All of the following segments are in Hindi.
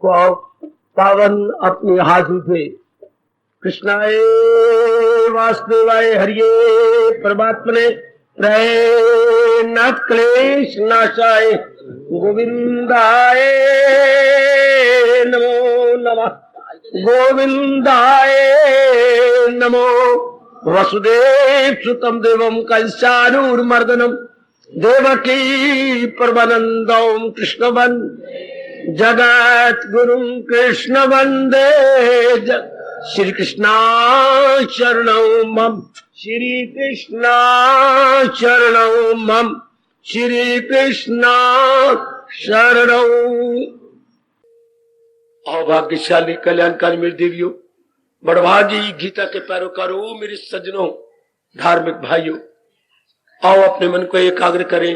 को पावन अपने हाथ उठे। कृष्णाय वासुदेवाय हरिये परमात्मने प्रय न क्लेश नाशाय गोविंदाय नमो नमः। गोविंदाय नमो। वसुदेव सुतम देवम कंसानूरमर्दनम देवकी परमानंदम कृष्ण जगत गुरु कृष्ण वंदे श्री कृष्णा शरणौ मम। श्री कृष्णा शरणौ मम। श्री कृष्णा शरणौ। आओ भाग्यशाली कल्याणकारी मेरी देवियों, बड़भागी गीता के पैरोकारों, मेरे सज्जनों, धार्मिक भाइयों, आओ अपने मन को एकाग्र करें,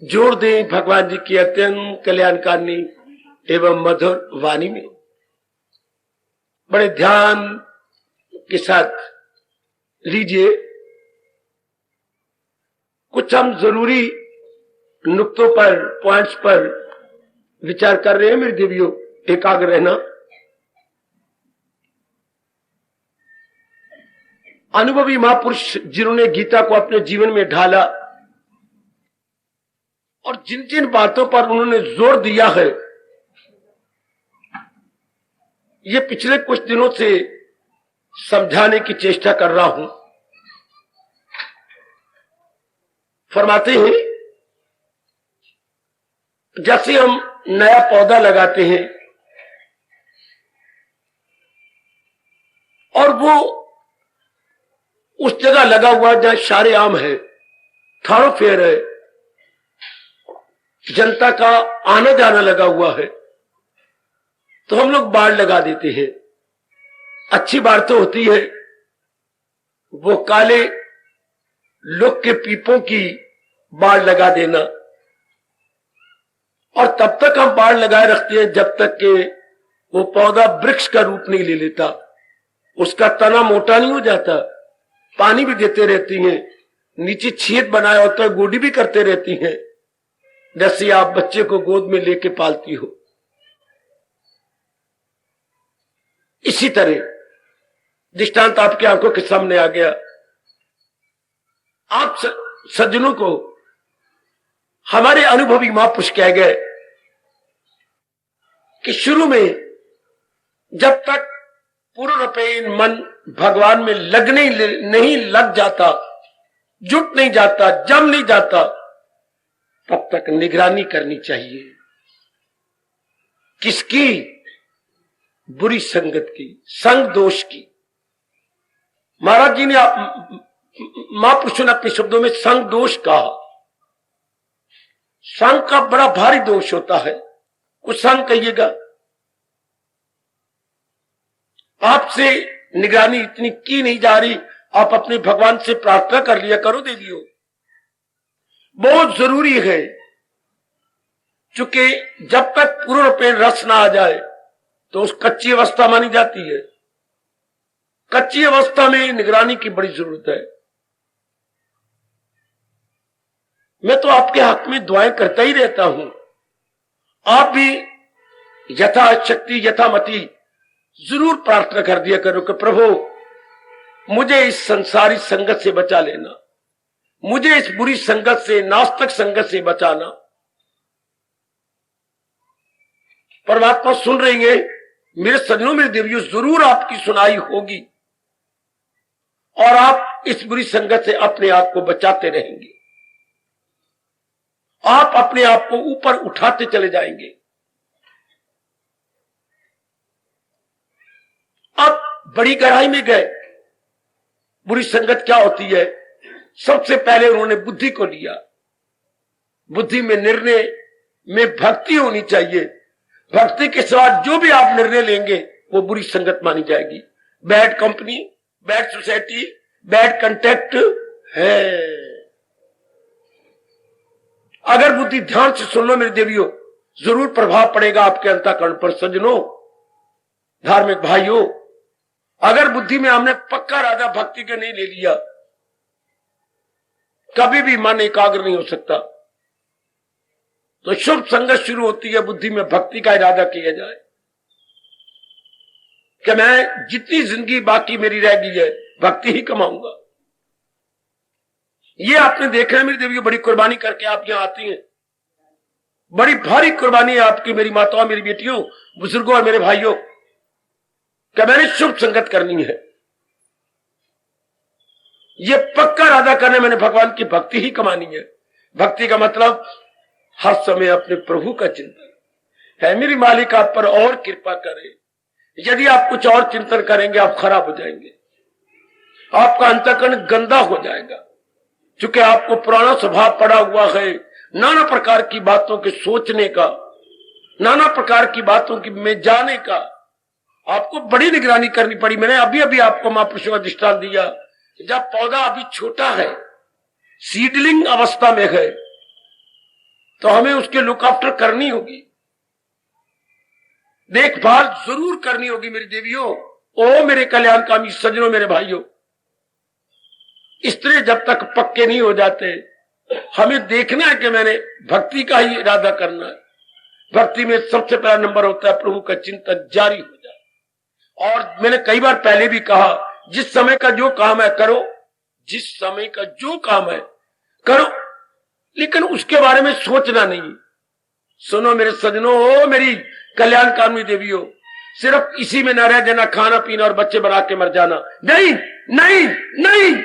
जोड़ दें भगवान जी की अत्यंत कल्याणकारिणी एवं मधुर वाणी में। बड़े ध्यान के साथ लीजिए। कुछ हम जरूरी नुक्तों पर, पॉइंट्स पर विचार कर रहे हैं मेरी देवियों, एकाग्र रहना। अनुभवी महापुरुष जिन्होंने गीता को अपने जीवन में ढाला और जिन जिन बातों पर उन्होंने जोर दिया है, ये पिछले कुछ दिनों से समझाने की चेष्टा कर रहा हूं। फरमाते हैं, जैसे हम नया पौधा लगाते हैं और वो उस जगह लगा हुआ जहां सारे आम है, थारोफेयर है, जनता का आना जाना लगा हुआ है, तो हम लोग बाड़ लगा देते हैं। अच्छी बात तो होती है, वो काले लोग के पीपों की बाड़ लगा देना, और तब तक हम बाड़ लगाए रखते हैं जब तक कि वो पौधा वृक्ष का रूप नहीं ले लेता, उसका तना मोटा नहीं हो जाता। पानी भी देते रहती हैं, नीचे छेद बनाया होता है, गोडी भी करते रहती हैं, जैसे आप बच्चे को गोद में लेके पालती हो। इसी तरह दृष्टांत आपकी आंखों के सामने आ गया। आप सज्जनों को हमारे अनुभवी महापुरुष कह गए कि शुरू में जब तक पूर्ण रूपेण मन भगवान में लगने नहीं लग जाता, जुट नहीं जाता, जम नहीं जाता, तब तक निगरानी करनी चाहिए। किसकी? बुरी संगत की, संग दोष की। महाराज जी ने महापुरुषों ने अपने शब्दों में संग दोष कहा। संग का बड़ा भारी दोष होता है। कुछ संग कहिएगा, आपसे निगरानी इतनी की नहीं जा रही, आप अपने भगवान से प्रार्थना कर लिया करो देवियों, बहुत जरूरी है। चूंकि जब तक पूर्ण रूपेण रस ना आ जाए तो उस कच्ची अवस्था मानी जाती है। कच्ची अवस्था में निगरानी की बड़ी जरूरत है। मैं तो आपके हक में दुआएं करता ही रहता हूं, आप भी यथाशक्ति यथामति जरूर प्रार्थना कर दिया करो कि प्रभु मुझे इस संसारी संगत से बचा लेना, मुझे इस बुरी संगत से, नास्तिक संगत से बचाना। परमात्मा सुन रही है मेरे सज्जनों, मेरे देवियों, जरूर आपकी सुनाई होगी और आप इस बुरी संगत से अपने आप को बचाते रहेंगे। आप अपने आप को ऊपर उठाते चले जाएंगे। अब बड़ी गहराई में गए। बुरी संगत क्या होती है? सबसे पहले उन्होंने बुद्धि को लिया। बुद्धि में, निर्णय में भक्ति होनी चाहिए। भक्ति के सिवा जो भी आप निर्णय लेंगे वो बुरी संगत मानी जाएगी। Bad company, bad society, bad contact है। अगर बुद्धि ध्यान से सुन लो मेरे देवियों, जरूर प्रभाव पड़ेगा आपके अंतःकरण पर। सज्जनों, धार्मिक भाइयों, अगर बुद्धि में हमने पक्का राजा भक्ति के नहीं ले लिया, कभी भी मन एकाग्र नहीं हो सकता। तो शुभ संगत शुरू होती है, बुद्धि में भक्ति का इरादा किया जाए। कि मैं जितनी जिंदगी बाकी मेरी रह गई है भक्ति ही कमाऊंगा। ये आपने देखा है मेरी देवियों, बड़ी कुर्बानी करके आप यहां आती हैं, बड़ी भारी कुर्बानी है आपकी, मेरी माताओं, मेरी बेटियों, बुजुर्गों और मेरे भाइयों, कि मैंने शुभ संगत करनी है। ये पक्का इरादा करने मैंने भगवान की भक्ति ही कमानी है। भक्ति का मतलब हर समय अपने प्रभु का चिंतन है। मेरी मालिक आप पर और कृपा करे। यदि आप कुछ और चिंतन करेंगे आप खराब हो जाएंगे, आपका अंतःकरण गंदा हो जाएगा, क्योंकि आपको पुराना स्वभाव पड़ा हुआ है नाना प्रकार की बातों के सोचने का, नाना प्रकार की बातों की में जाने का। आपको बड़ी निगरानी करनी पड़ी। मैंने अभी अभी आपको महापुरुषों का दृष्टांत दिया, जब पौधा अभी छोटा है, सीडलिंग अवस्था में है, तो हमें उसके लुक आफ्टर करनी होगी, देखभाल जरूर करनी होगी मेरी देवियों। ओ मेरे कल्याणकामी सज्जनों, मेरे भाइयों, इस तरह जब तक पक्के नहीं हो जाते, हमें देखना है कि मैंने भक्ति का ही इरादा करना है। भक्ति में सबसे पहला नंबर होता है प्रभु का चिंतन जारी हो जाए। और मैंने कई बार पहले भी कहा, जिस समय का जो काम है करो, जिस समय का जो काम है करो, लेकिन उसके बारे में सोचना नहीं। सुनो मेरे सज्जनों, ओ मेरी कल्याणकामी देवियों, सिर्फ इसी में न रह जाना, खाना पीना और बच्चे बना के मर जाना, नहीं नहीं नहीं,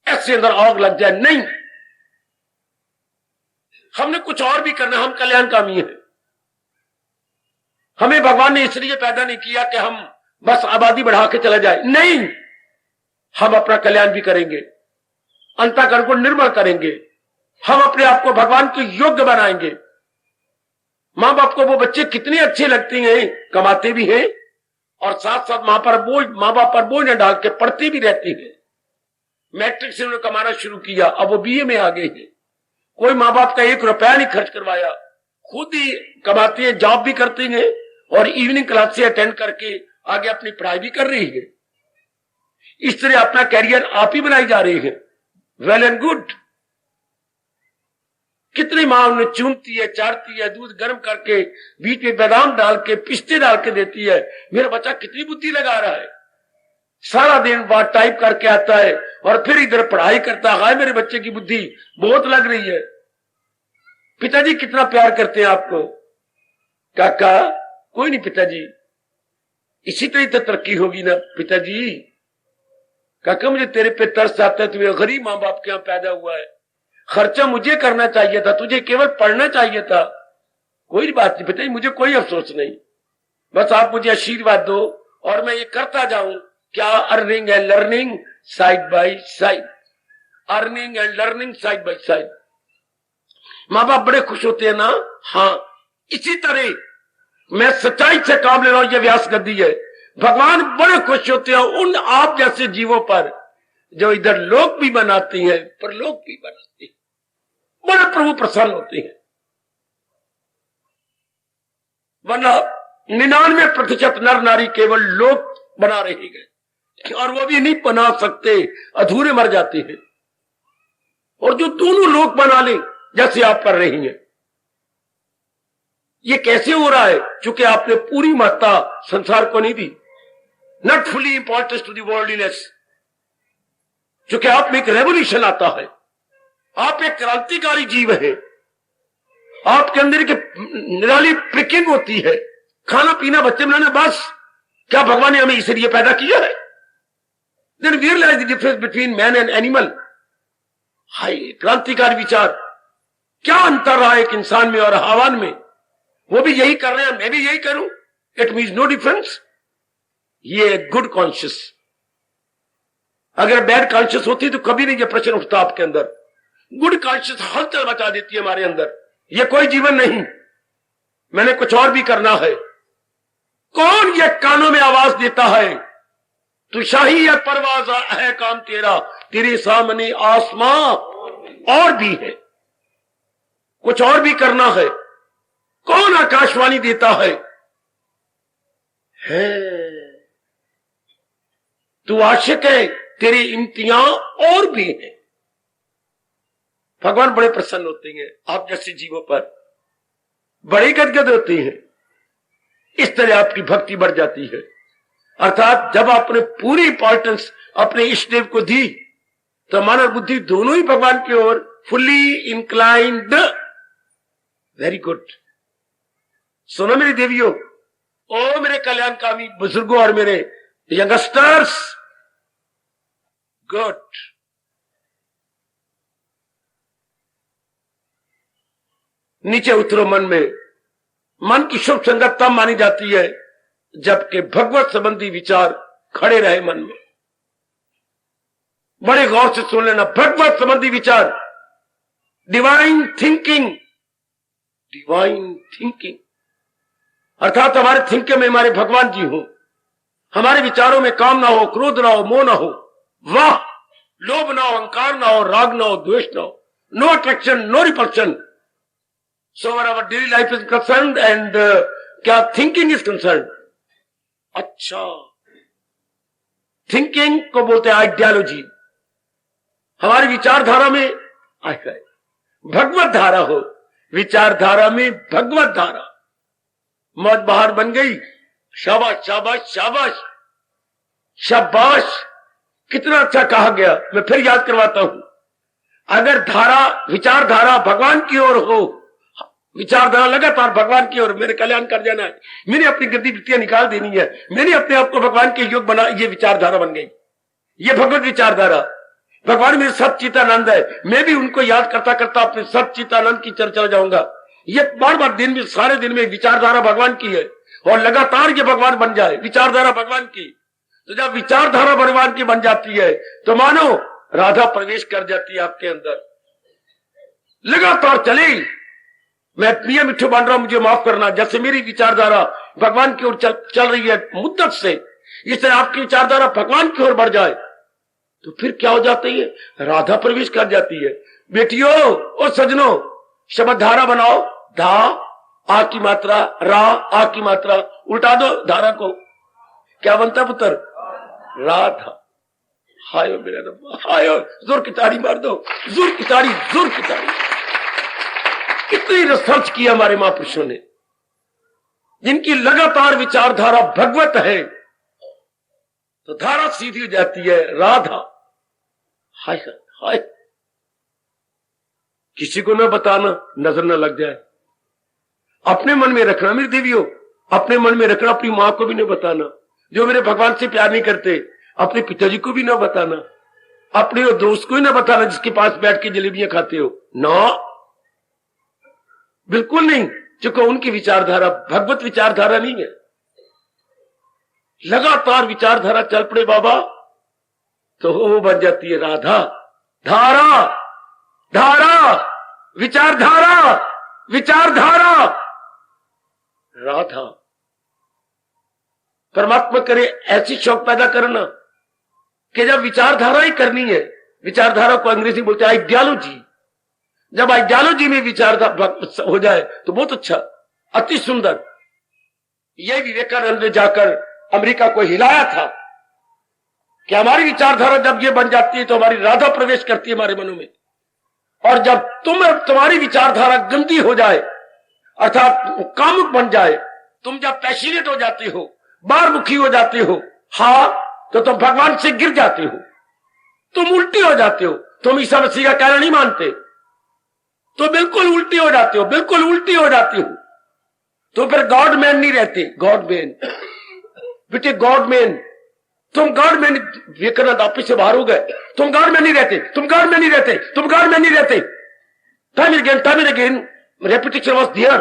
ऐसे अंदर आग लग जाए, नहीं। हमने कुछ और भी करना, हम कल्याणकामी हैं। हमें भगवान ने इसलिए पैदा नहीं किया कि हम बस आबादी बढ़ा के चला जाए, नहीं। हम अपना कल्याण भी करेंगे, अंतःकरण को निर्मल करेंगे, हम अपने आप को भगवान के योग्य बनाएंगे। मां बाप को वो बच्चे कितने अच्छे लगते हैं, कमाते भी हैं और साथ साथ मां बाप पर बोझ न डाल के पढ़ते भी रहते हैं। मैट्रिक से उन्होंने कमाना शुरू किया, अब वो बीए में आ गए हैं। कोई मां बाप का 1 रुपया नहीं खर्च करवाया, खुद ही कमाती है, जॉब भी करती है और इवनिंग क्लास से अटेंड करके आगे अपनी पढ़ाई भी कर रही है। इस तरह अपना कैरियर आप ही बनाई जा रही है। Well and good. कितनी मां उन्हें चूमती है, चाटती है, दूध गर्म करके बीच में बादाम डाल के, पिस्ते डाल के देती है। मेरा बच्चा कितनी बुद्धि लगा रहा है, सारा दिन बाद टाइप करके आता है और फिर इधर पढ़ाई करता है। मेरे बच्चे की बुद्धि बहुत लग रही है। पिताजी कितना प्यार करते हैं आपको। काका, कोई नहीं पिताजी, इसी तरह तो तरक्की होगी ना पिताजी। काका, मुझे तेरे पे तरस आता है, तुम्हें गरीब मां बाप के यहां पैदा हुआ है, खर्चा मुझे करना चाहिए था, तुझे केवल पढ़ना चाहिए था। कोई बात नहीं पिताजी, मुझे कोई अफसोस नहीं, बस आप मुझे आशीर्वाद दो और मैं ये करता जाऊं। क्या earning and learning side by side, earning and learning side by side. मां बाप बड़े खुश होते हैं ना। हाँ, इसी तरह मैं सच्चाई से काम ले रहा हूं, यह व्यास गद्दी है। भगवान बड़े खुश होते हैं उन आप जैसे जीवों पर जो इधर लोक भी बनाती हैं परलोक भी बनाती हैं। बड़े प्रभु प्रसन्न होते हैं। वरना 99% नर नारी केवल लोक बना रहेंगे और वो भी नहीं बना सकते, अधूरे मर जाते हैं। और जो दोनों लोक बना ले जैसे आप कर रही हैं, ये कैसे हो रहा है? क्योंकि आपने पूरी महत्ता संसार को नहीं दी, not fully importance to the worldliness. क्योंकि आप में एक रेवोल्यूशन आता है, आप एक क्रांतिकारी जीव है, आपके अंदर एक निराली प्रिकिंग होती है, खाना पीना बच्चे बनाना, बस। क्या भगवान ने हमें इसलिए पैदा किया है? Then we realise the difference between man and animal. हाय क्रांतिकारी विचार, क्या अंतर रहा एक इंसान में और हैवान में? वो भी यही कर रहे हैं, मैं भी यही करूं, इट मीन्स नो डिफरेंस। ये गुड कॉन्शियस। अगर बैड कॉन्शियस होती तो कभी नहीं ये प्रश्न उठता आपके अंदर। गुड कॉन्शियस हलचल मचा देती है हमारे अंदर। ये कोई जीवन नहीं, मैंने कुछ और भी करना है। कौन ये कानों में आवाज देता है, तू शाही है परवाज है काम तेरा, तेरे सामने आसमां और भी है, कुछ और भी करना है। कौन आकाशवाणी देता है तू आशिक है, तेरे इम्तियां और भी हैं। भगवान बड़े प्रसन्न होते हैं आप जैसे जीवों पर, बड़े गदगद होते हैं। इस तरह आपकी भक्ति बढ़ जाती है। अर्थात जब आपने पूरी इंपॉर्टेंस अपने इष्ट देव को दी तो मन और बुद्धि दोनों ही भगवान की ओर फुल्ली इंक्लाइंड। Very good. सुनो मेरी देवियों, ओ मेरे कल्याणकामी बुजुर्गों और मेरे यंगस्टर्स, गुड। नीचे उतरो मन में। मन की शुभ संगत तब मानी जाती है जबकि भगवत संबंधी विचार खड़े रहे मन में। बड़े गौर से सुन लेना, भगवत संबंधी विचार, डिवाइन थिंकिंग, डिवाइन थिंकिंग अर्थात हमारे थिंकिंग में हमारे भगवान जी हो, हमारे विचारों में काम ना हो, क्रोध ना हो, मोह ना हो, वाह, लोभ ना हो, अहंकार ना हो, राग ना हो, द्वेष ना हो, no attraction, no repulsion. So our daily life is concerned and क्या थिंकिंग इज कंसर्न्ड। अच्छा, थिंकिंग को बोलते हैं आइडियोलॉजी। हमारी विचारधारा में भगवत धारा हो, विचारधारा में भगवत धारा। मौज बहार बन गई। शाबाश शाबाश शाबाश शाबाश, कितना अच्छा कहा गया। मैं फिर याद करवाता हूं, अगर धारा विचारधारा भगवान की ओर हो, विचारधारा लगातार भगवान की ओर, मेरे कल्याण कर जाना है, मैंने अपनी गतिविधियां निकाल देनी है, मैंने अपने आप को भगवान के योग बना, ये विचारधारा बन गई, ये भगवत विचारधारा। भगवान मेरे सच्चिदानंद है, मैं भी उनको याद करता करता अपने सच्चिदानंद की चर्चा जाऊंगा। ये बार बार दिन में, सारे दिन में विचारधारा भगवान की है और लगातार ये भगवान बन जाए, विचारधारा भगवान की। तो जब विचारधारा भगवान की बन जाती है तो मानो राधा प्रवेश कर जाती है आपके अंदर, लगातार चले। मैं पिया मिठू बन रहा हूं, मुझे माफ करना। जैसे मेरी विचारधारा भगवान की ओर चल रही है मुद्दत से, इससे आपकी विचारधारा भगवान की ओर बढ़ जाए तो फिर क्या हो जाती है, राधा प्रवेश कर जाती है। बेटियों और सजनों, शब्द धारा बनाओ। धा आ की मात्रा, रा आ की मात्रा, उल्टा दो धारा को, क्या बनता पुत्र, राधा। हायो मेरा रब्बा, हायो, जोर की ताड़ी मार दो, जोर की ताड़ी, जोर की ताड़ी। इतनी रिसर्च की हमारे महापुरुषों ने, जिनकी लगातार विचारधारा भगवत है, तो धारा सीधी हो जाती है राधा। हाय हाय, किसी को न बताना, नजर न लग जाए। अपने मन में रखना मेरी देवियों, अपने मन में रखना। अपनी मां को भी न बताना जो मेरे भगवान से प्यार नहीं करते, अपने पिताजी को भी न बताना, अपने दोस्त को ही न बताना जिसके पास बैठ के जलेबियां खाते हो, ना, बिल्कुल नहीं। क्योंकि उनकी विचारधारा भगवत विचारधारा नहीं है। लगातार विचारधारा चल पड़े बाबा तो वो बन जाती है राधा। धारा धारा, विचारधारा विचारधारा, राधा। परमात्मा करे ऐसी शौक पैदा करना कि जब विचारधारा ही करनी है, विचारधारा को अंग्रेजी बोलते हैं आइडियोलॉजी, जब आइडियोलॉजी में विचारधारा हो जाए तो बहुत अच्छा, अति सुंदर। यह विवेकानंद ने जाकर अमेरिका को हिलाया था कि हमारी विचारधारा जब ये बन जाती है तो हमारी राधा प्रवेश करती है हमारे मनों में। और जब तुम्हारी विचारधारा गंदी हो जाए, अर्थात कामुक बन जाए, तुम जब पैशनेट हो जाते हो, बारमुखी हो जाते हो, हाँ, तो तुम भगवान से गिर जाते हो, तुम उल्टी हो जाते हो, तुम ईसा मसीह का कहना नहीं मानते तो बिल्कुल उल्टी हो जाते हो, बिल्कुल उल्टी हो जाती हो। तो फिर गॉड मैन नहीं रहते, गॉड मैन बेटे, गॉड मैन। तुम गॉड मैन, विवेकानंद ऑफिस से बाहर हो गए, तुम गॉड मैन नहीं रहते, तुम गॉड मैन नहीं रहते, तुम गॉड मैन नहीं रहते। Time and again repetition was there.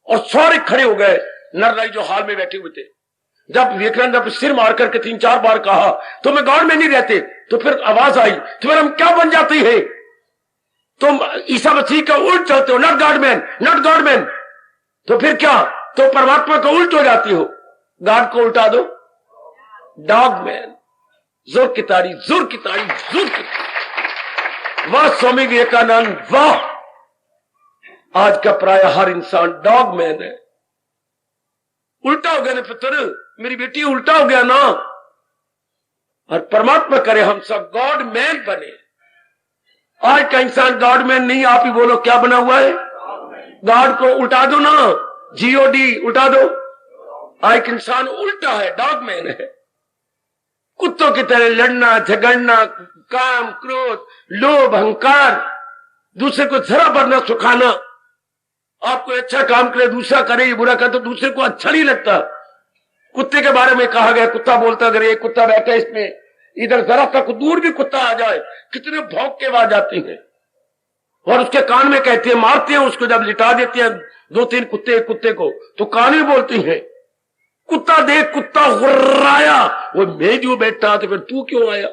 और सारे खड़े हो गए नरनाई जो हाल में बैठे हुए थे। जब विवेकानंद ने सिर मार करके 3-4 बार कहा तो मैं गॉड मैन नहीं रहते, तो फिर आवाज आई, तो फिर हम क्या बन जाती है, तुम ईसा मसीह का उल्ट चलते हो, not God man, not God man. तो फिर क्या, तो परमात्मा का उल्ट हो जाती हो, गॉड को उल्टा दो, डॉग मैन। जोर की ताड़ी, जोर की ताड़ी, जोर की ताड़ी। वाह स्वामी विवेकानंद, वाह। आज का प्राय हर इंसान डॉग मैन है। उल्टा हो गया ना पुत्र, मेरी बेटी उल्टा हो गया ना। और परमात्मा करे हम सब गॉड मैन बने। आज का इंसान गॉड मैन नहीं, आप ही बोलो क्या बना हुआ है, गॉड को उल्टा दो ना, GOD उल्टा दो। एक इंसान उल्टा है, डॉगमैन है। कुत्तों की तरह लड़ना, झगड़ना, काम, क्रोध, लोभ, अहंकार, दूसरे को जरा भरना, सुखाना। आप कोई अच्छा काम करे, दूसरा करे, ये बुरा करे तो दूसरे को अच्छा नहीं लगता। कुत्ते के बारे में कहा गया, कुत्ता बोलता, अगर ये कुत्ता बैठा है इसमें, इधर जरा तक दूर भी कुत्ता आ जाए, कितने भौंक के आवाज आती है। और उसके कान में कहते हैं, मारते हैं उसको, जब लिटा देते हैं 2-3 कुत्ते को, तो कान में बोलती हैं, कुत्ता देख कुत्ता गुर्राया, वो मैं जो बैठा तो फिर तू क्यों आया।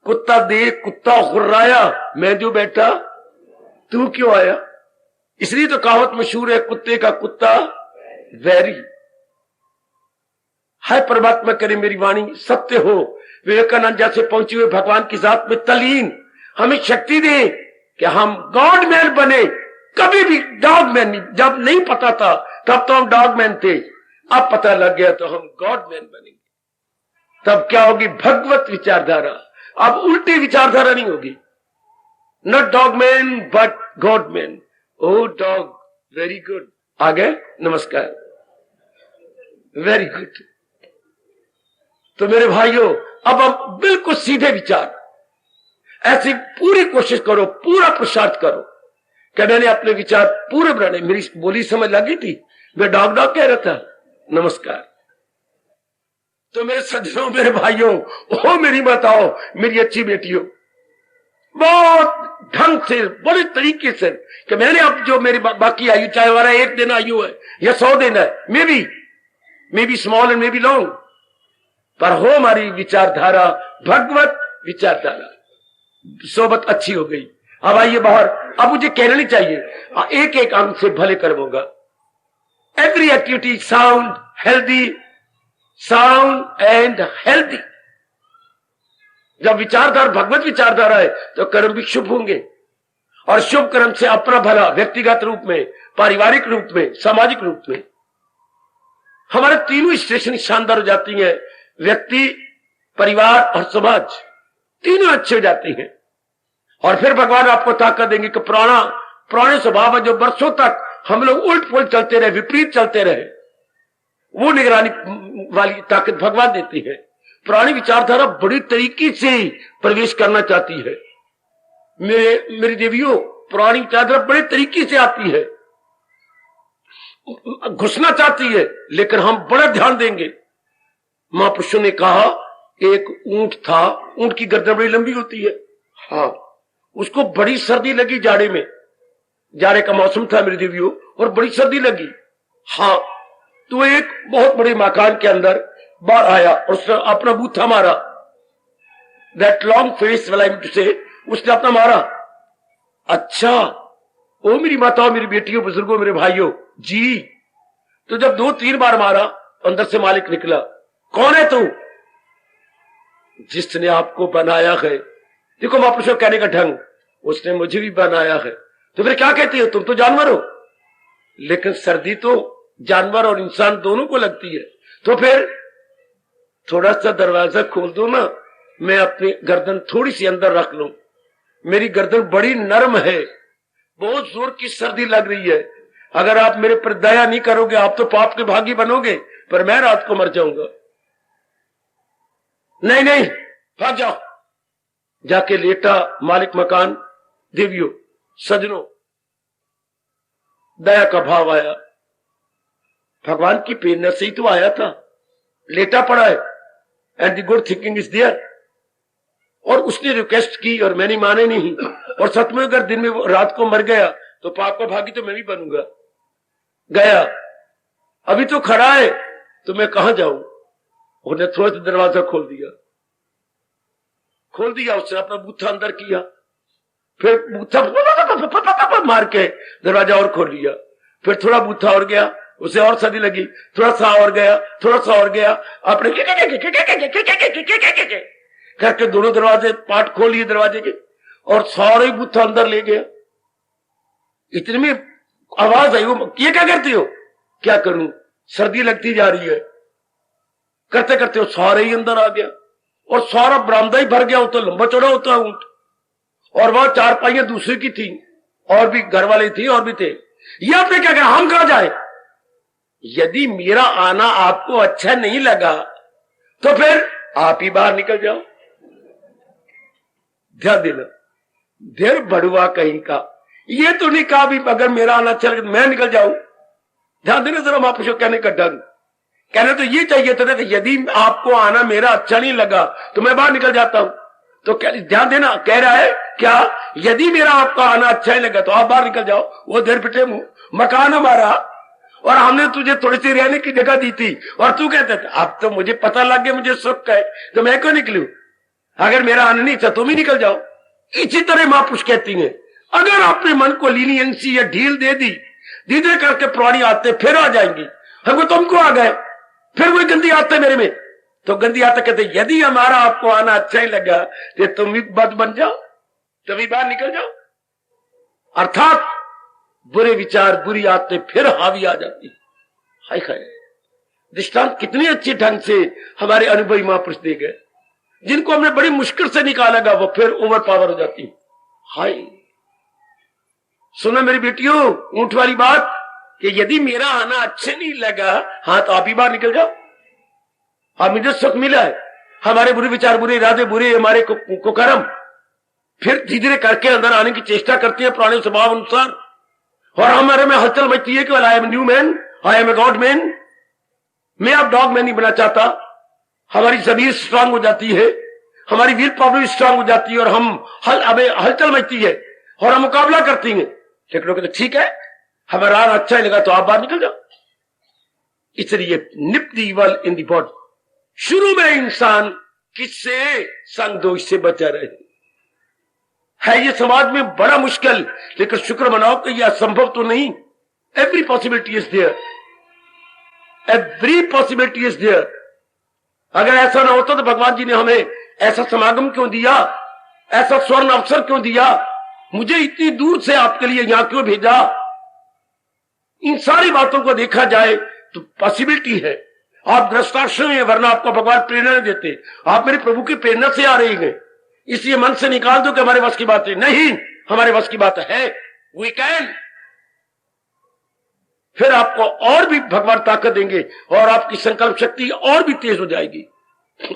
कुत्ता देख कुत्ता गुर्राया, मैं जो बैठा तू क्यों आया। इसलिए तो कहावत मशहूर है, कुत्ते का कुत्ता वैरी। हाय परमात्मा करे मेरी वाणी सत्य हो। विवेकानंद जैसे पहुंचे हुए भगवान की जात में तलीन हमें शक्ति दे कि हम गॉड मैन बने, कभी भी डॉग मैन नहीं। जब नहीं पता था तब तो हम डॉग मैन थे, अब पता लग गया तो हम गॉड मैन बनेंगे। तब क्या होगी? भगवत विचारधारा। अब उल्टी विचारधारा नहीं होगी। Not dog man but god man. Oh dog, very good. आगे नमस्कार, वेरी गुड। तो मेरे भाइयों, अब हम बिल्कुल सीधे विचार, ऐसी पूरी कोशिश करो, पूरा पुरुषार्थ करो कि मैंने अपने विचार पूरे बनाने। मेरी बोली समझ लगी थी, मैं डॉग डॉग कह रहा था। नमस्कार। तो मेरे सज्जनों, मेरे भाइयों, ओ मेरी माताओं, मेरी अच्छी बेटियों, बहुत ढंग से, बड़े तरीके से कि मैंने अब जो मेरी बाकी आयु, चाहे हमारा 1 दिन आयु है या 100 दिन है, may be small and may be long, पर हो हमारी विचारधारा भगवत विचारधारा। सोबत अच्छी हो गई। अब आइए बाहर। अब मुझे कहना नहीं चाहिए, एक एक अंग से भले कर्मोगा। Every activity sound and healthy. जब विचारधारा भगवत विचारधारा है तो कर्म भी शुभ होंगे, और शुभ कर्म से अपना भला व्यक्तिगत रूप में, पारिवारिक रूप में, सामाजिक रूप में, हमारे तीनों स्टेशन शानदार हो जाती हैं। व्यक्ति, परिवार और समाज तीनों अच्छे हो जाते हैं। और फिर भगवान आपको ताकत देंगे कि पुराने स्वभाव है जो वर्षों तक हम लोग उल्ट पुलट चलते रहे, विपरीत चलते रहे, वो निगरानी वाली ताकत भगवान देती है। पुरानी विचारधारा बड़ी तरीके से प्रवेश करना चाहती है। मेरी देवियों, पुरानी विचारधारा बड़े तरीके से आती है, घुसना चाहती है, लेकिन हम बड़ा ध्यान देंगे। महापुरुषों ने कहा, एक ऊंट था, ऊंट की गर्दन बड़ी लंबी होती है। हाँ, उसको बड़ी सर्दी लगी जाड़े में, जाड़े का मौसम था मेरी देवियों, और बड़ी सर्दी लगी। हाँ, तो एक बहुत बड़े मकान के अंदर बाहर आया और उसने अपना बूथा मारा। दैट लॉन्ग फेस वाला से उसने अपना मारा। अच्छा, ओ मेरी माताओं, मेरी बेटियों, बुजुर्गों, मेरे भाइयों जी। तो जब 2-3 बार मारा, अंदर से मालिक निकला, कौन है तू? जिसने आपको बनाया है। देखो महापुरुषों कहने का ढंग, उसने मुझे भी बनाया है। तो फिर क्या कहती हो? तुम तो जानवर हो। लेकिन सर्दी तो जानवर और इंसान दोनों को लगती है। तो फिर थोड़ा सा दरवाजा खोल दो ना, मैं अपनी गर्दन थोड़ी सी अंदर रख लूं। मेरी गर्दन बड़ी नरम है, बहुत जोर की सर्दी लग रही है। अगर आप मेरे पर दया नहीं करोगे, आप तो पाप के भागी बनोगे, पर मैं रात को मर जाऊंगा। नहीं नहीं, भाग जाओ। जाके लेटा मालिक मकान। देवियों, सजनों, दया का भाव आया। भगवान की प्रेरणा से ही तो आया था। लेटा पड़ा है, and the good thinking is there. और उसने रिक्वेस्ट की और मैंने माने नहीं। और सच में अगर दिन में रात को मर गया तो पाप का भागी तो मैं भी बनूंगा। गया, अभी तो खड़ा है, तो मैं कहां जाऊं? उसने थोड़ा सा दरवाजा खोल दिया, उसने अपना बूथा अंदर किया, फिर बूथा मार के दरवाजा और खोल लिया, फिर थोड़ा बूथा और गया, उसे और सर्दी लगी, थोड़ा सा और गया, अपने करके दोनों दरवाजे पाट खोल लिए दरवाजे के, और सारे बूथा अंदर ले गया। इतने में आवाज आई, वो ये क्या करती हो? क्या करूं, सर्दी लगती जा रही है। करते करते वो सारे ही अंदर आ गया, और सारा बरामदा ही भर गया। तो लंबा चौड़ा होता है ऊंट, और वहां 4 पाइयां दूसरे की थी, और भी घर वाले थी और भी थे। ये आपने क्या कहा, हम कहां जाए? यदि मेरा आना आपको अच्छा नहीं लगा तो फिर आप ही बाहर निकल जाओ। ध्यान देना, देर बड़ुआ कहीं का, ये तो नहीं कहा भी अगर मेरा आना अच्छा लगे तो मैं निकल जाऊं। ध्यान देना जरा महापुरुषों कहने का ढंग, कहना तो ये चाहिए था कि यदि आपको आना मेरा अच्छा नहीं लगा तो मैं बाहर निकल जाता हूं। तो ध्यान देना, कह रहा है क्या, यदि मेरा आपका आना अच्छा नहीं लगा तो आप बाहर निकल जाओ। वो देर पिटे मुंह, मकान हमारा और हमने तुझे थोड़ी सी रहने की जगह दी थी और तू कहता था अब तो मुझे पता लग गया मुझे सुख है तो मैं क्यों निकलूं, अगर मेरा आना नहीं था तुम ही निकल जाओ। इसी तरह महापुरुष कहती हैं अगर आपने मन को लीनियंसी या ढील दे दी, धीरे करके पुरानी आते फिर आ जाएंगी। हमको तुमको आ गए फिर वही गंदी आते मेरे में, तो गंदी आते कहते यदि हमारा आपको आना अच्छा ही लगा तो तुम भी बद बन जाओ, तुम भी बाहर निकल जाओ। अर्थात बुरे विचार बुरी आदतें फिर हावी आ जाती। हाय हाय, दृष्टांत कितने अच्छे ढंग से हमारे अनुभवी महापुरुष दे गए, जिनको हमने बड़ी मुश्किल से निकालेगा वो फिर ओवर पावर हो जाती। हाय सुना मेरी बेटियों ऊंट वाली बात कि यदि मेरा आना अच्छे नहीं लगा, हाँ तो आप ही बाहर निकल जाओ। अब मुझे सुख मिला है, हमारे बुरे विचार बुरे इरादे बुरे हमारे कुकर्म फिर धीरे धीरे करके अंदर आने की चेष्टा करती है पुराने स्वभाव अनुसार, और हमारे में हलचल मचती है कि I am new man, I am a god man, मैं अब डॉग मैन नहीं बना चाहता। हमारी जमीर स्ट्रांग हो जाती है, हमारी विल पावर स्ट्रांग हो जाती है और हम हलचल मचती है और हम मुकाबला करती हैं। लेकिन कहते ठीक है हमारा अच्छा ही लगा तो आप बाहर निकल जाओ। इसलिए निप the evil in the body, शुरू में इंसान किससे, संग दोष से बचा रहे है। ये समाज में बड़ा मुश्किल, लेकिन शुक्र मनाओ कि यह असंभव तो नहीं। Every possibility is there, every possibility is there. अगर ऐसा ना होता तो भगवान जी ने हमें ऐसा समागम क्यों दिया, ऐसा स्वर्ण अवसर क्यों दिया, मुझे इतनी दूर से आपके लिए यहां क्यों भेजा। इन सारी बातों को देखा जाए तो पॉसिबिलिटी है। आप ग्रस्ताश्रम हैं, वरना आपको भगवान प्रेरणा नहीं देते। आप मेरे प्रभु की प्रेरणा से आ रही हैं, इसलिए मन से निकाल दो कि हमारे वश की बात है। नहीं, हमारे वश की बात है, वी कैन। फिर आपको और भी भगवान ताकत देंगे और आपकी संकल्प शक्ति और भी तेज हो जाएगी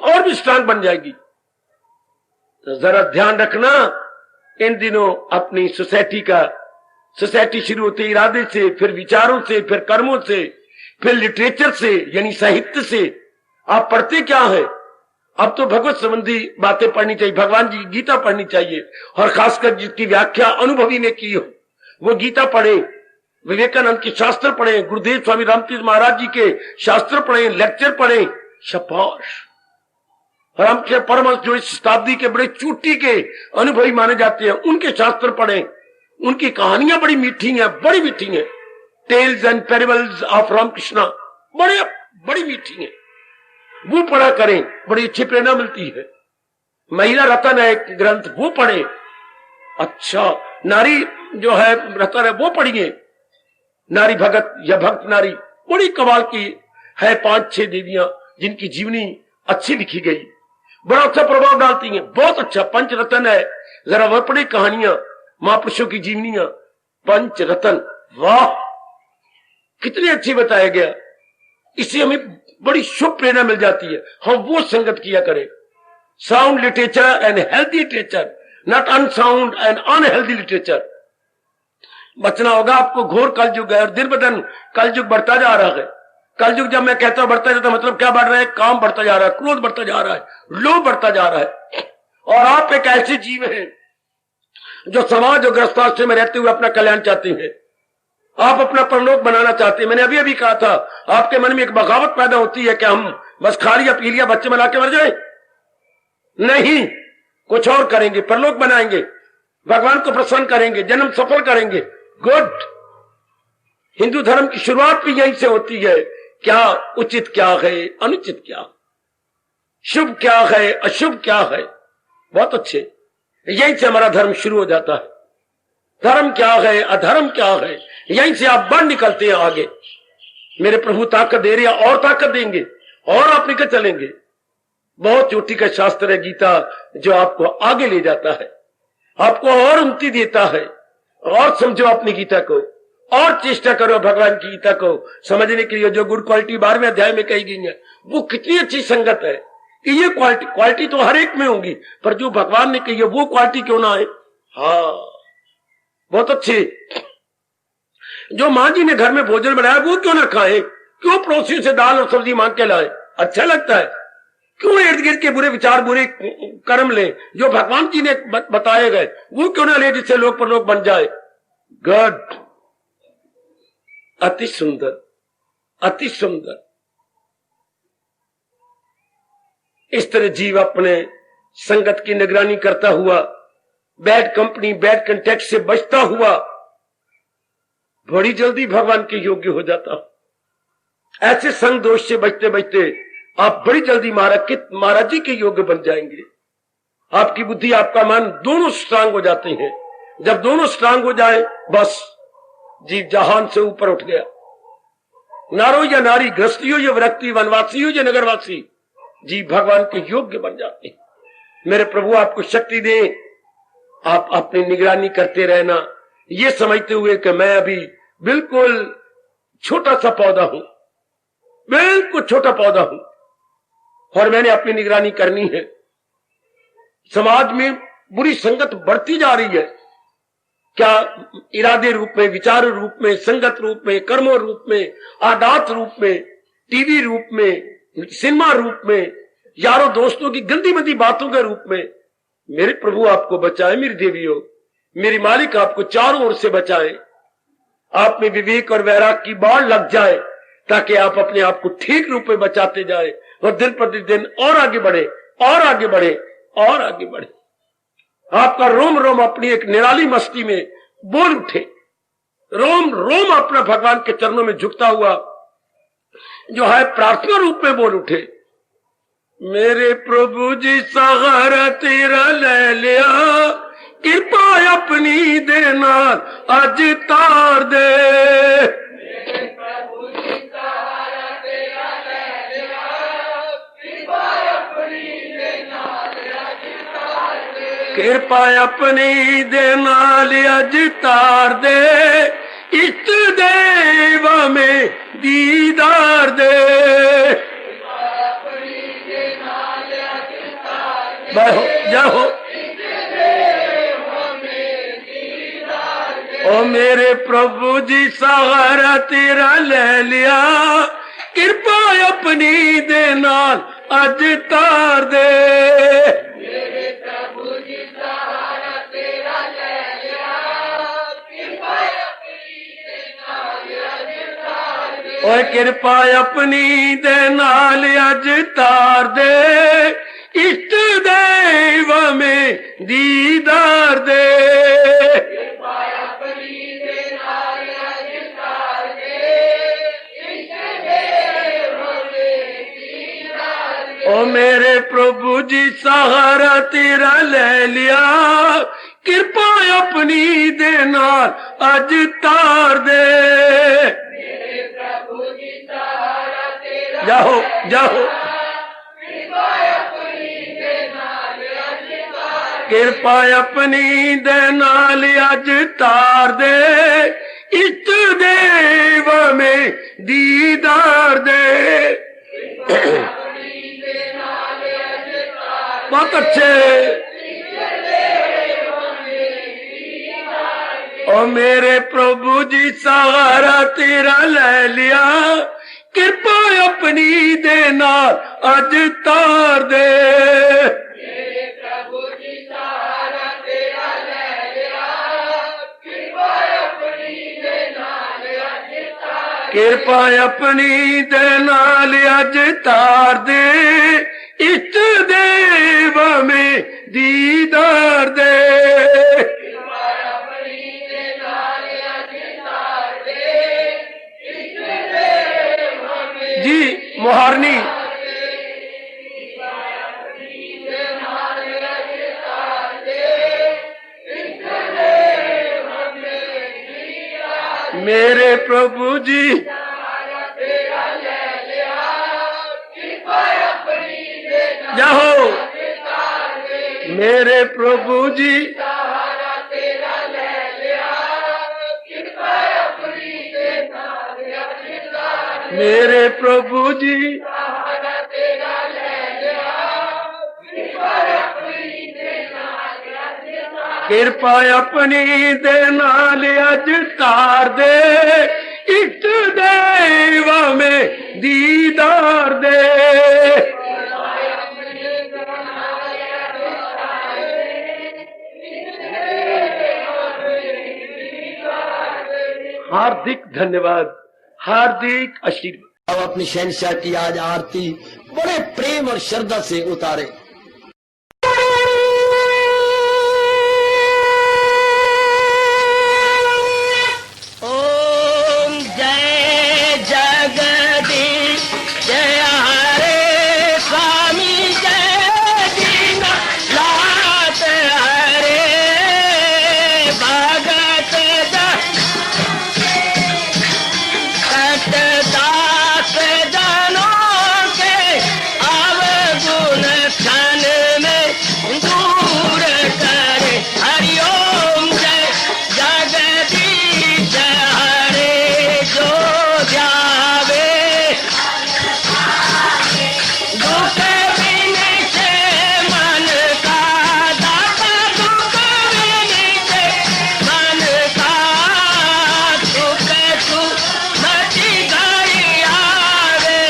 और भी स्ट्रांग बन जाएगी। तो जरा ध्यान रखना, इन दिनों अपनी सोसाइटी शुरू होती है इरादे से, फिर विचारों से, फिर कर्मों से, फिर लिटरेचर से यानी साहित्य से। आप पढ़ते क्या है? अब तो भगवत संबंधी बातें पढ़नी चाहिए, भगवान जी की गीता पढ़नी चाहिए, और खासकर जिसकी व्याख्या अनुभवी ने की हो वो गीता पढ़े, विवेकानंद के शास्त्र पढ़े, गुरुदेव स्वामी रामतीर्थ महाराज जी के शास्त्र पढ़े, लेक्चर पढ़े। शाबाश, रामकृष्ण परमहंस जो इस शताब्दी के बड़े चोटी के अनुभवी माने जाते हैं, उनके शास्त्र पढ़े। उनकी कहानियां बड़ी मीठी हैं, बड़ी मीठी हैं। Tales and parables of Ramakrishna बड़ी मीठी हैं, वो पढ़ा करें, बड़ी अच्छी प्रेरणा मिलती है। महिला रतन है एक ग्रंथ, वो पढ़े। अच्छा, नारी जो है रतन है वो पढ़िए, नारी भगत या भक्त नारी, बड़ी कमाल की है। 5-6 देवियां जिनकी जीवनी अच्छी लिखी गई, बड़ा अच्छा प्रभाव डालती हैं, बहुत अच्छा। पंचरतन है, जरा वह पढ़े कहानियां, महापुरुषों की जीवनियां। पंचरतन, वाह कितनी अच्छी बताया गया। इससे हमें बड़ी शुभ प्रेरणा मिल जाती है। हम वो संगत किया करें, sound literature and healthy literature, not unsound and unhealthy literature. बचना होगा आपको। घोर कलयुग है और दिन ब दिन कलयुग बढ़ता जा रहा है। कलयुग जब मैं कहता हूं बढ़ता जाता, मतलब क्या बढ़ रहा है? काम बढ़ता जा रहा है, क्रोध बढ़ता जा रहा है, लोभ बढ़ता जा रहा है। और आप एक ऐसे जीव हैं जो समाज और गृहस्थाश्रम में रहते हुए अपना कल्याण चाहते हैं, आप अपना परलोक बनाना चाहते हैं। मैंने अभी अभी कहा था, आपके मन में एक बगावत पैदा होती है कि हम बस खा लिया पी लिया बच्चे मिला के मर जाए। नहीं, कुछ और करेंगे, परलोक बनाएंगे, भगवान को प्रसन्न करेंगे, जन्म सफल करेंगे। गुड। हिंदू धर्म की शुरुआत भी यहीं से होती है। क्या उचित क्या है, अनुचित क्या, शुभ क्या है, अशुभ क्या है, बहुत अच्छे। यहीं से हमारा धर्म शुरू हो जाता है। धर्म क्या है, अधर्म क्या है, यहीं से आप बढ़ निकलते हैं आगे। मेरे प्रभु ताकत दे रहे हैं और ताकत देंगे और आप निकल चलेंगे। बहुत चोटी का शास्त्र है गीता, जो आपको आगे ले जाता है, आपको और उन्नति देता है। और समझो अपनी गीता को, और चेष्टा करो भगवान की गीता को समझने के लिए। जो गुड क्वालिटी 12वें अध्याय में कही गई है वो कितनी अच्छी संगत है कि ये क्वालिटी तो हर एक में होगी, पर जो भगवान ने कही है वो क्वालिटी क्यों ना है। हाँ, बहुत अच्छे। जो माँ जी ने घर में भोजन बनाया वो क्यों ना खाए, क्यों पड़ोसियों से दाल और सब्जी मांग के लाए, अच्छा लगता है। क्यों इर्द गिर्द के बुरे विचार बुरे कर्म ले, जो भगवान जी ने बताए गए वो क्यों ना ले, जिससे लोग पर लोग बन जाए। गुड, अति सुंदर, अति सुंदर। इस तरह जीव अपने संगत की निगरानी करता हुआ, बैड कंपनी बैड कंटेक्ट से बचता हुआ बड़ी जल्दी भगवान के योग्य हो जाता। ऐसे संग दोष से बचते बचते आप बड़ी जल्दी महाराज जी के योग्य बन जाएंगे। आपकी बुद्धि आपका मन दोनों स्ट्रांग हो जाते हैं। जब दोनों स्ट्रांग हो जाए बस जीव जहान से ऊपर उठ गया। नारो या नारी, गृहस्थी हो या व्यक्ति, वनवासी हो या नगरवासी, जीव भगवान के योग्य बन जाते हैं। मेरे प्रभु आपको शक्ति दे, आप अपनी निगरानी करते रहना, ये समझते हुए कि मैं अभी बिल्कुल छोटा सा पौधा हूं, बिल्कुल छोटा पौधा हूं और मैंने अपनी निगरानी करनी है। समाज में बुरी संगत बढ़ती जा रही है, क्या इरादे रूप में, विचार रूप में, संगत रूप में, कर्मों रूप में, आदात रूप में, टीवी रूप में, सिनेमा रूप में, यारों दोस्तों की गंदी मंदी बातों के रूप में। मेरे प्रभु आपको बचाए, मेरी देवियों, मेरी मालिक आपको चारों ओर से बचाए। आप में विवेक और वैराग की बाढ़ लग जाए ताकि आप अपने आप को ठीक रूप में बचाते जाए और दिन प्रतिदिन और आगे बढ़े और आगे बढ़े और आगे बढ़े। आपका रोम रोम अपनी एक निराली मस्ती में बोल उठे, रोम रोम अपना भगवान के चरणों में झुकता हुआ जो है प्रार्थना रूप में बोल उठे। मेरे प्रभु जी सहारा तेरा ले लिया, कृपा अपनी देना अज तार दे। मेरे प्रभु जी सहारा तेरा ले लिया, कृपा अपनी देना अज तार दे। कृपा अपनी देना अज तार दे, इष्ट देव में दीदार दे। जय हो ओ मेरे प्रभु जी सहारा तेरा ले लिया, कृपा अपनी देना अज तार दे। मेरे प्रभु जी सहारा तेरा ले लिया, कृपा अपनी देना अज तार दे। ओए कृपा अपनी देना अज तार दे, इष्ट देव में दीदार दे। कृपा अपनी देना अज तार दे, इष्ट देव में दीदार दे। ओ मेरे प्रभु जी सहारा तेरा ले लिया, कृपा अपनी देना अज तार दे। मेरे प्रभु जी सहारा तेरा जाओ जाओ, कृपा अपनी देना अज तार दे, इष्ट देव में दीदार दे। बहुत अच्छे। ओ मेरे प्रभु जी सहारा तेरा ले लिया, कृपा अपनी देना अज तार दे। मेरे प्रभु जी सहारा तेरा ले लिया, कृपा अपनी देना अज तार दे। कृपा अपनी देना अज तार दे, इष्ट देव में दीदार दे। कृपा अपनी देना अज तार दे, इष्ट देव में जी मोहारनी। मेरे प्रभु जी जाओ, मेरे प्रभु जी मेरे प्रभु जी कृपा अपनी दे नाल अज तार दे, इष्ट देव में दीदार दे। हार्दिक धन्यवाद, हार्दिक आशीर्वाद। अब अपनी शहंशाह की आज आरती बड़े प्रेम और श्रद्धा से उतारे। ओम जय जगदीश जय हरे स्वामी जय दीना लात हरे भगत दास जनों के अवगुण क्षण में दूर करे। हरिओम जय जगदीश हरे जो ध्यावे दुख विनिचे मन का दाता, दुख विनिचे मन का सुख सुमति घड़ी आवे,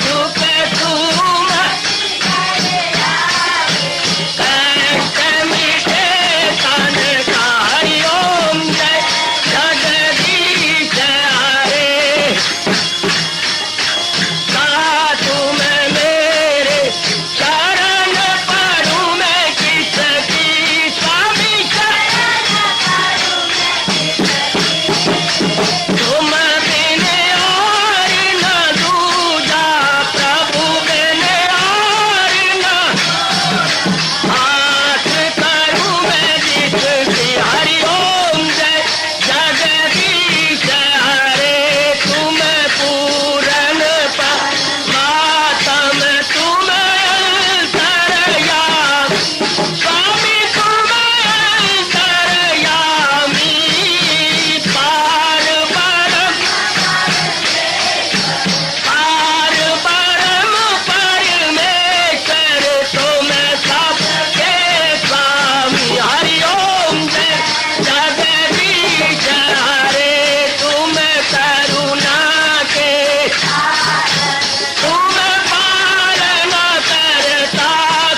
सुख सुमति कष्ट मिटे तन का। हरिओम जय जगदीश हरे तुम मेरे शरण पड़ूं मैं किसकी स्वामी तुम बिन और न दूजा, प्रभु बिन और न आस करूं मैं जिसकी। हरिओम जय जगदीश हरे तुम पूरन मातम तुम तरया स्वामी तुम तरयामी पार परम परमेश्वर तुम सबके स्वामी। हरिओम जय जगदीश हरे तुम करुणा के तुम पालन करता,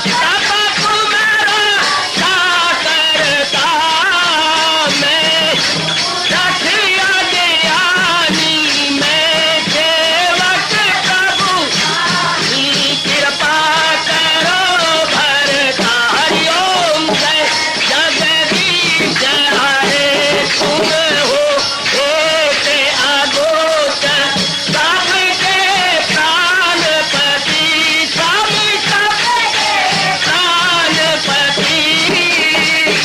सब तुम रक्षा करता। मैं रखिया ज्ञानी मैं सेवक प्रभु की कृपा करो भरता। हरिओम जय जगदीश हरे तुम हो एक अगोचर सबके प्राणपति, स्वामी सबके प्राणपति।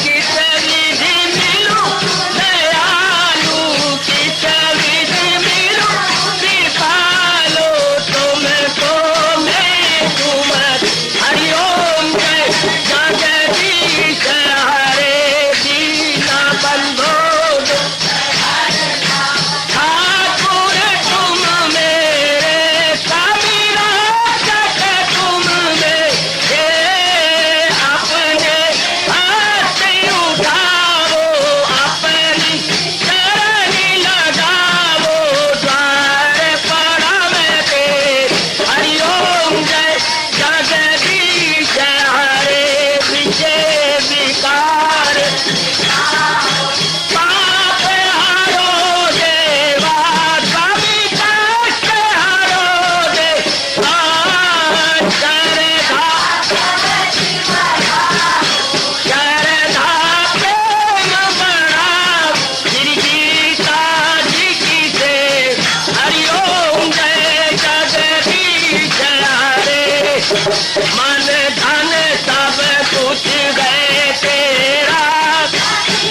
किस विधि मिलूं दयालु, किस विधि मिलूं कृपालु, तुमको मैं सुमत। हरिओम जय जगदीश हरे दीना बंधो ठाकुर तुम मेरे स्वामी रक्षक तुम मेरे, अपने हाथ उठाओ अपनी शरण लगाओ, द्वार पड़ा मैं तेरे। हरिओम जय जगदीश हरे विजय विकार पाप हारो देवा, स्वामी कष्ट हारो देवा। श्रद्धा प्रेम बढ़ाओ गिरगीता जी की से। हरिओम जय जगदीश हरे मन धन सब कुछ है तेरा,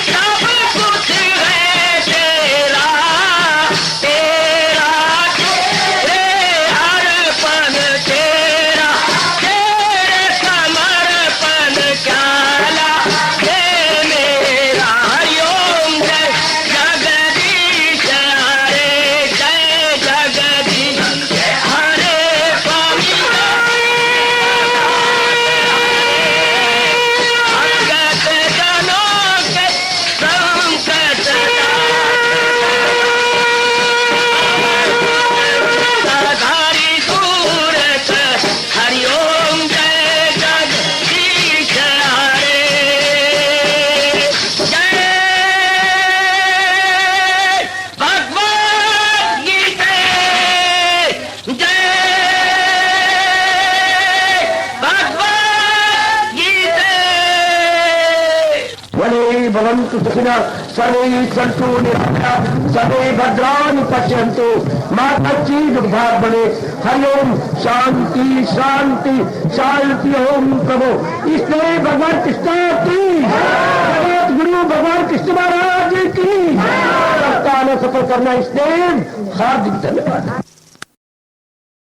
सब कुछ है तेरा, तेरा तेरे अर्पण तेरा, तेरे समर्पण क्या लागे मेरा। हरिओम जय जगदीश हरे जय जगदीश भवन्तु सुखिनः सर्वे सन्तु निरामयाः सर्वे भद्राणि पश्यन्तु मा कश्चित् दुर्भाग् भवेत्। हरि ओम शांति शांति शांति। ओम प्रभु इसलिए भगवान कृष्ण की जगत गुरु भगवान कृष्ण महाराज की सप्ताह सफल करना इसलिए हार्दिक धन्यवाद।